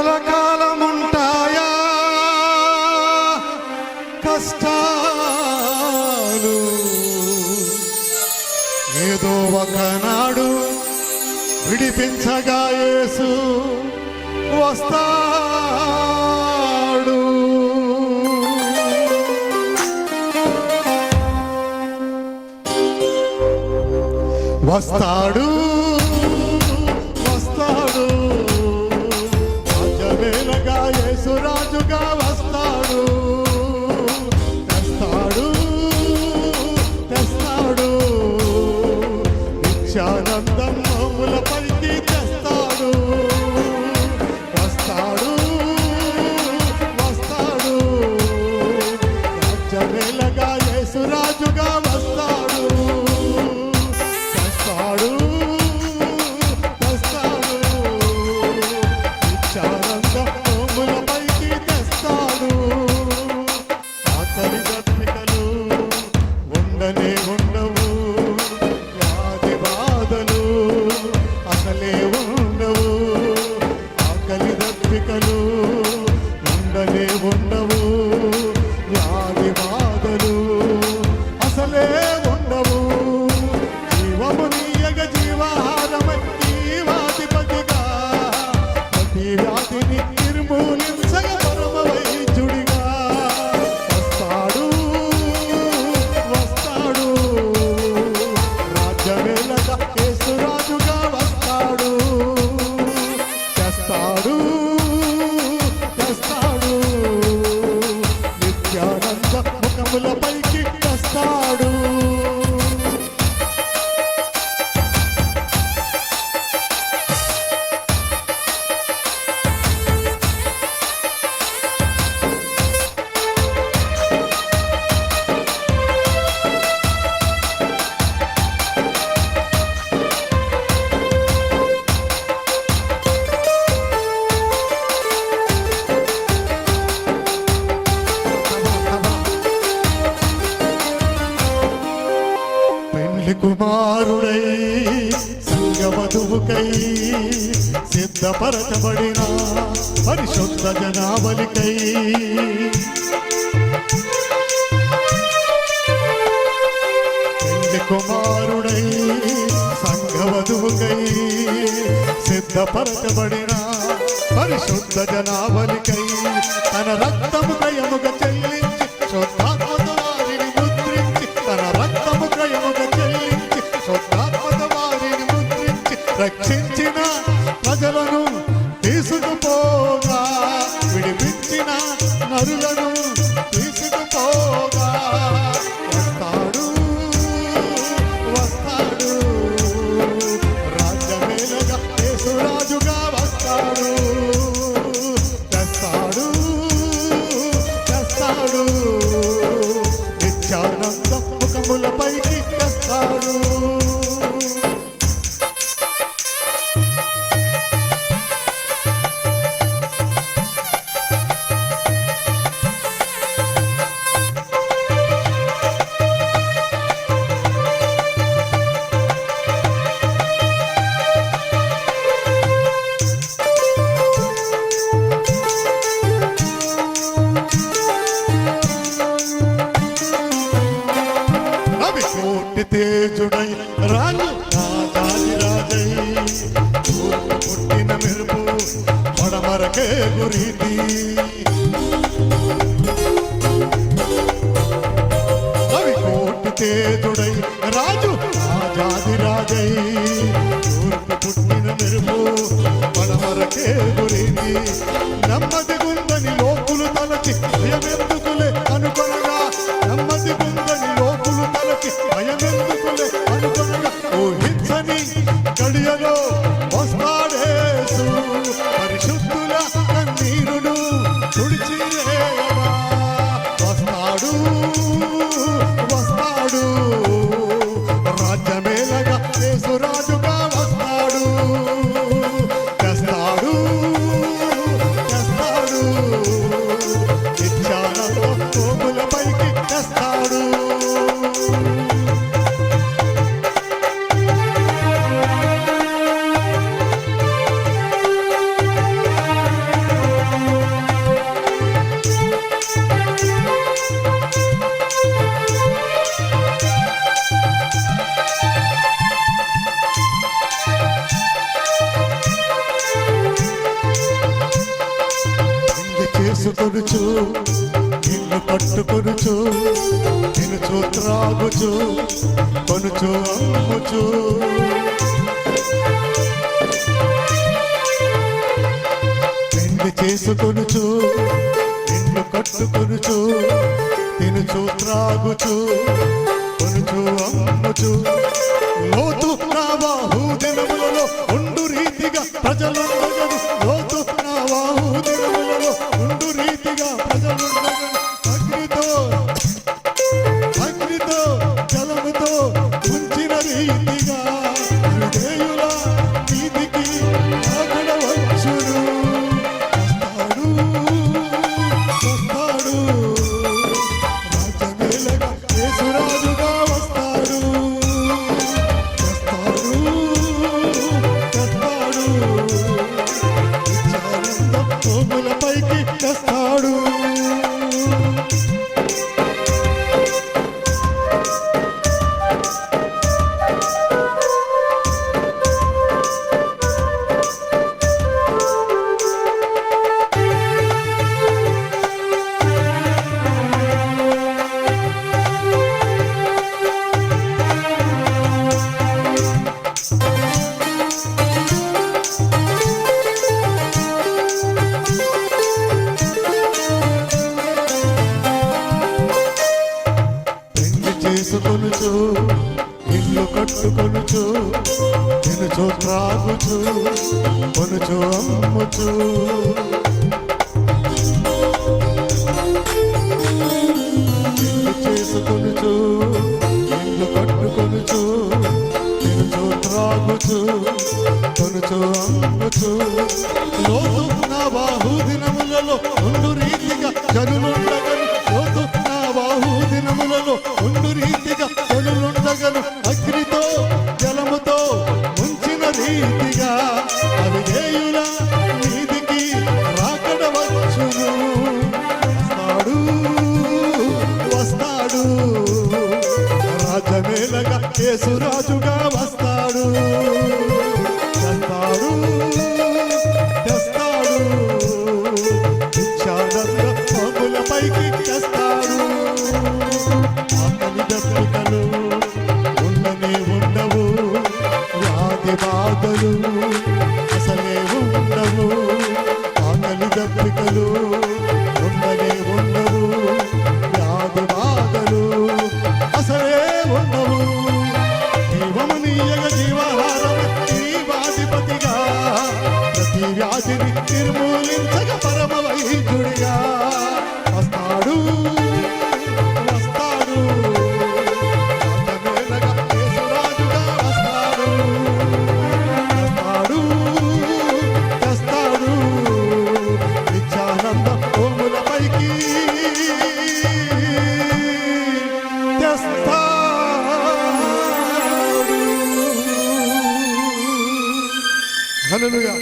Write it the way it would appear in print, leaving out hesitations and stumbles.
కలకాలముంటాయా కష్టాలు? ఏదో ఒకనాడు విడిపించగా యేసు వస్తాడు. వస్తాడు వస్తాడు రాజవేలగా యేసు రాజుగా వస్తాడు. తెస్తాడు తెస్తాడు నిత్యానందం మమ్ములపైకి తెస్తాడు. వస్తాడు వస్తాడు రాజవేలగా యేసు రాజుగా వస్తాడు. తెస్తాడు తెస్తాడు నిత్యానందం మమ్ములపైకి తెస్తాడు. ఆకలి దప్పికలు ఉండనే ఉండవు, వ్యాధి బాధలు అసలే ఉండవు. ఆకలి దప్పికలు ఉండనే ఉండవు, వ్యాధి బాధలు అసలే ఉండవు. జీవము నీయగ జీవాహారమై జీవాధిపతిగా ప్రతి వ్యాధిని నిర్మూలించగ పరమ వైద్యుడిగా వస్తాడు వస్తాడు రాజ్యమేలగా యేసు రాజుగా వస్తాడు. తెస్తాడు తెస్తాడు నిత్యానంద ముఖములపైకి తెస్తాడు. పెళ్లి కుమారుడై సంగవధువుకై సిద్ధపరచబడిన పరిశుద్ధ జనావళికై పెళ్లి కుమారుడై సంగవధువుకై సిద్ధపరచబడిన పరిశుద్ధ జనావళికై తన రక్తము దయముగా చెల్లించి శుద్ధాత్మతో వారిని ముద్రించి, తన రక్తము దయముగా చెల్లించి శుద్ధాత్మతో వారిని ముద్రించి రక్షించిన ప్రజలను తీసుకుపోగా, విడిపించిన నరులను తీసుకుపోగా వస్తాడు వస్తాడు రాజ్యమేలగా యేసు రాజుగా వస్తాడు. తెస్తాడు తెస్తాడు నిత్యానంద ముఖములపైకి తెస్తాడు. కోటి తేజుడై రాజు రాజాది రాజై తూర్పు పుట్టిన మెరుపు పడమరకే గురీతి. అవి కోటి తేజుడై రాజు రాజాది రాజై తూర్పు పుట్టిన మెరుపు పడమరకే గురీతి. నెమ్మది గుందని లోకులు తలచి భయమెందుకులే అనుకొనగా, నెమ్మది గుందని లోకులు తలచి భయమెందుకులే అనుకొనగా ఊహించని గడియలో వస్తాడేసు పరిశుద్ధుల కన్నీరును తుడిచివేయగా. వస్తాడు వస్తాడు రాజ్యమేలగా యేసు చేసుకొనుచు నిన్ను పట్టుకొనుచు తినుచు త్రాగుచు కొనుచు అమ్ముచు పెళ్లి చేసుకొనుచు నిన్ను కట్టుకొనుచు తినుచు త్రాగుచు కొనుచు అమ్ముచు లోతు నా బాహుదినములలో ఉండు రీతిగా ప్రజలుండగను లోతు నా బాహుదినములలో ఉండు రీతిగా ప్రజలుండగను అగ్నితో జలముతో ఉంచిన రీతిగా విధేయుల నీతికి ఆగడ వచ్చును వస్తాడు రాజమేలగా యేసురాజుగా వస్తాడు పైకి తెస్తాడు చేసుకొనుచు ఇల్లు కట్టుకొనుచు తినుచు త్రాగుచు కొనుచు అమ్ముచు ఇల్లు చేసుకొనుచు ఇల్లు కట్టుకొనుచు తినుచు త్రాగుచు కొనుచు అమ్ముచు లోతు నా బాహుదినములలో ఉండు రీతిగా జనులుండగను లోతు నా బాహుదినములలో ఉండు రీతిగా జనులుండగను అగ్నితో జలముతో ముంచిన రీతిగా అవిధేయుల నీతికి రాకడ వచ్చును వస్తాడు రాజమేలగా యేసురాజుగా వస్తాడు తెస్తాడు నిత్యానంద పైకి తెస్తాడు ఆకలి దప్పికలు ఉండనే ఉండవు వ్యాధి బాధలు అసలే ఉండవు ఆకలి దప్పికలు ఉండనే ఉండవు వ్యాధి బాధలు అసలే ఉండవు జీవమునీయగ జీవహారం జీవాధిపతిగా ప్రతి వ్యాధిని నిర్మూలించగ పరమ వైద్యుడిగా వస్తాడు రాజమేలగా యేసురాజుగా వస్తాడు తెస్తాడు నిత్యానంద ఓముల పైకి తెస్తాడు. హల్లెలూయా.